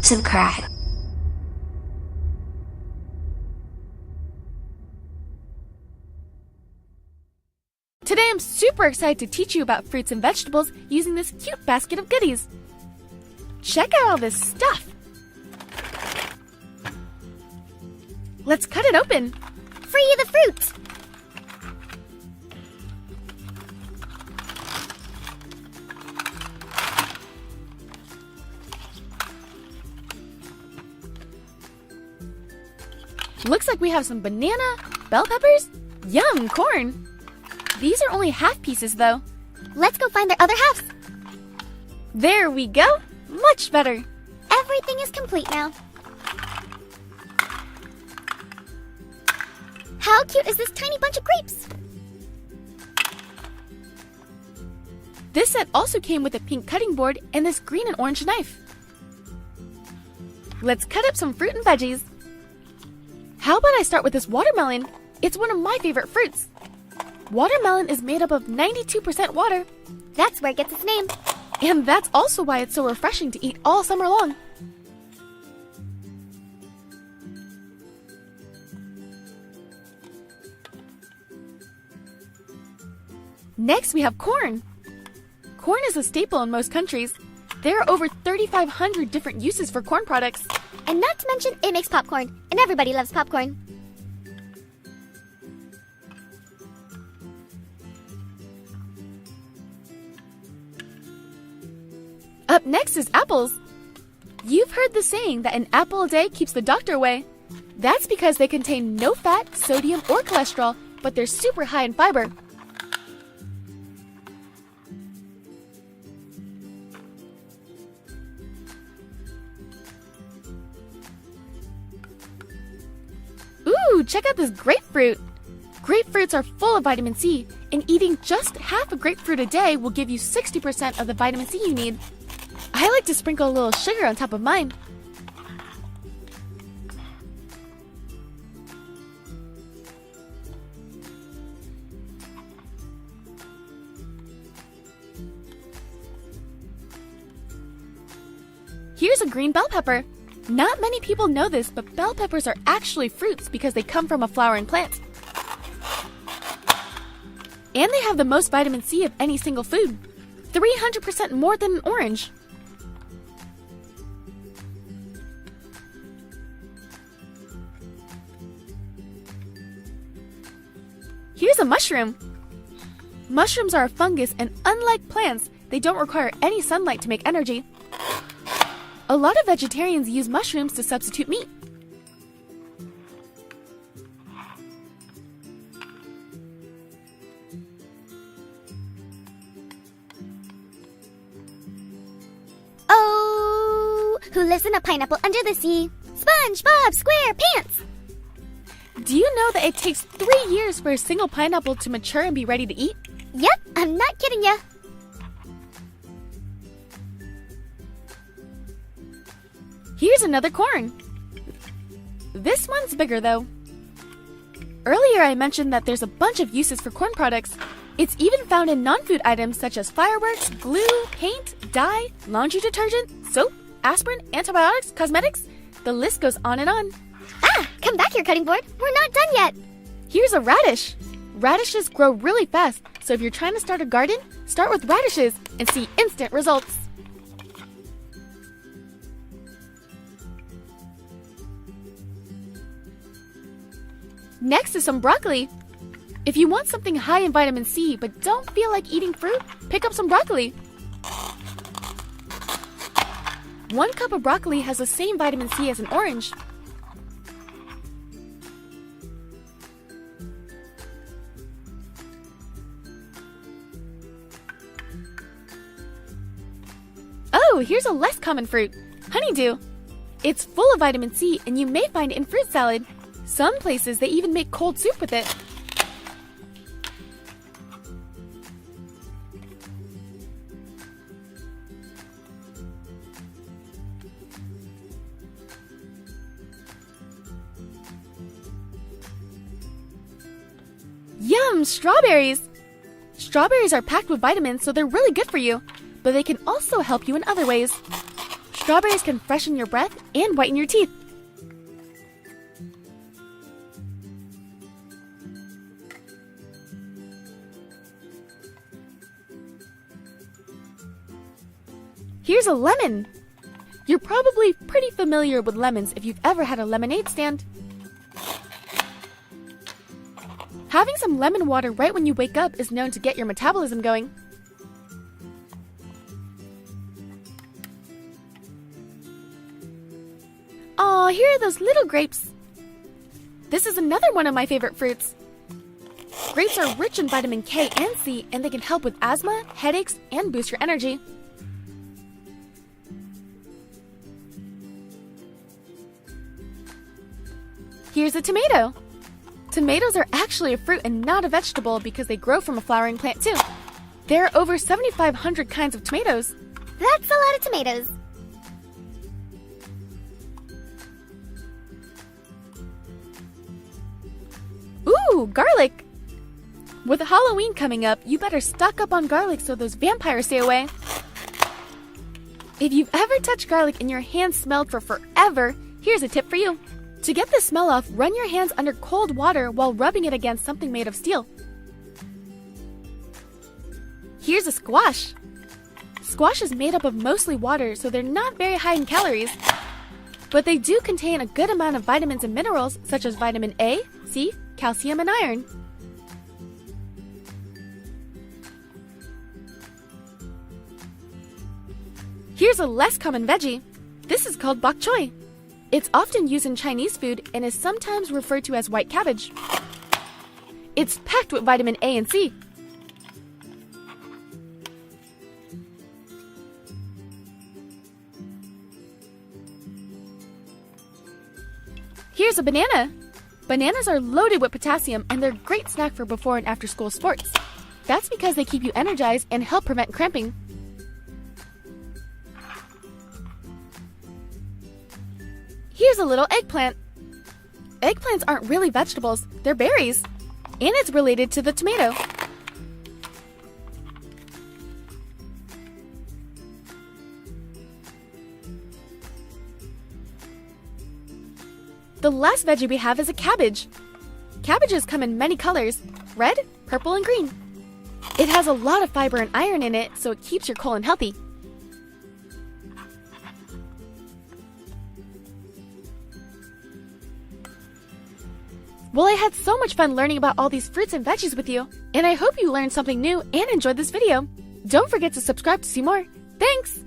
subscribe. Today I'm super excited to teach you about fruits and vegetables using this cute basket of goodies. Check out all this stuff. Let's cut it open. Free the fruit! Looks like we have some banana, bell peppers, yum, corn. These are only half pieces though. Let's go find their other halves. There we go. Much better. Everything is complete now. How cute is this tiny bunch of grapes? This set also came with a pink cutting board and this green and orange knife. Let's cut up some fruit and veggies. How about I start with this watermelon? It's one of my favorite fruits. Watermelon is made up of 92% water. That's where it gets its name. And that's also why it's so refreshing to eat all summer long. Next, we have corn. Corn is a staple in most countries. There are over 3,500 different uses for corn products. And not to mention, it makes popcorn, and everybody loves popcorn. Up next is apples. You've heard the saying that an apple a day keeps the doctor away. That's because they contain no fat, sodium, or cholesterol, but they're super high in fiber. Ooh, check out this grapefruit. Grapefruits are full of vitamin C, and eating just half a grapefruit a day will give you 60% of the vitamin C you need. I like to sprinkle a little sugar on top of mine. Here's a green bell pepper. Not many people know this, but bell peppers are actually fruits because they come from a flowering plant. And they have the most vitamin C of any single food, 300% more than an orange. Here's a mushroom. Mushrooms are a fungus, and unlike plants, they don't require any sunlight to make energy. A lot of vegetarians use mushrooms to substitute meat. Oh, who lives in a pineapple under the sea? SpongeBob SquarePants! Do you know that it takes 3 years for a single pineapple to mature and be ready to eat? Yep, I'm not kidding ya. Here's another corn. This one's bigger though. Earlier I mentioned that there's a bunch of uses for corn products. It's even found in non-food items such as fireworks, glue, paint, dye, laundry detergent, soap, aspirin, antibiotics, cosmetics. The list goes on and on. Ah, come back here, cutting board. We're not done yet. Here's a radish. Radishes grow really fast, so if you're trying to start a garden, start with radishes and see instant results. Next is some broccoli. If you want something high in vitamin C but don't feel like eating fruit, pick up some broccoli. 1 cup of broccoli has the same vitamin C as an orange. Oh, here's a less common fruit, honeydew. It's full of vitamin C and you may find it in fruit salad. Some places they even make cold soup with it. Yum, strawberries! Strawberries are packed with vitamins, so they're really good for you, but they can also help you in other ways. Strawberries can freshen your breath and whiten your teeth. Here's a lemon! You're probably pretty familiar with lemons if you've ever had a lemonade stand. Having some lemon water right when you wake up is known to get your metabolism going. Aw, here are those little grapes. This is another one of my favorite fruits. Grapes are rich in vitamin K and C, and they can help with asthma, headaches, and boost your energy. Here's a tomato. Tomatoes are actually a fruit and not a vegetable because they grow from a flowering plant too. There are over 7,500 kinds of tomatoes. That's a lot of tomatoes. Ooh, garlic! With Halloween coming up, you better stock up on garlic so those vampires stay away. If you've ever touched garlic and your hands smelled for forever, here's a tip for you. To get the smell off, run your hands under cold water while rubbing it against something made of steel. Here's a squash. Squash is made up of mostly water, so they're not very high in calories. But they do contain a good amount of vitamins and minerals such as vitamin A, C, calcium, and iron. Here's a less common veggie. This is called bok choy. It's often used in Chinese food and is sometimes referred to as white cabbage. It's packed with vitamin A and C. Here's a banana. Bananas are loaded with potassium and they're a great snack for before and after school sports. That's because they keep you energized and help prevent cramping. Here's a little eggplant. Eggplants aren't really vegetables, they're berries. And it's related to the tomato. The last veggie we have is a cabbage. Cabbages come in many colors, red, purple, and green. It has a lot of fiber and iron in it, so it keeps your colon healthy. Well, I had so much fun learning about all these fruits and veggies with you, and I hope you learned something new and enjoyed this video. Don't forget to subscribe to see more. Thanks!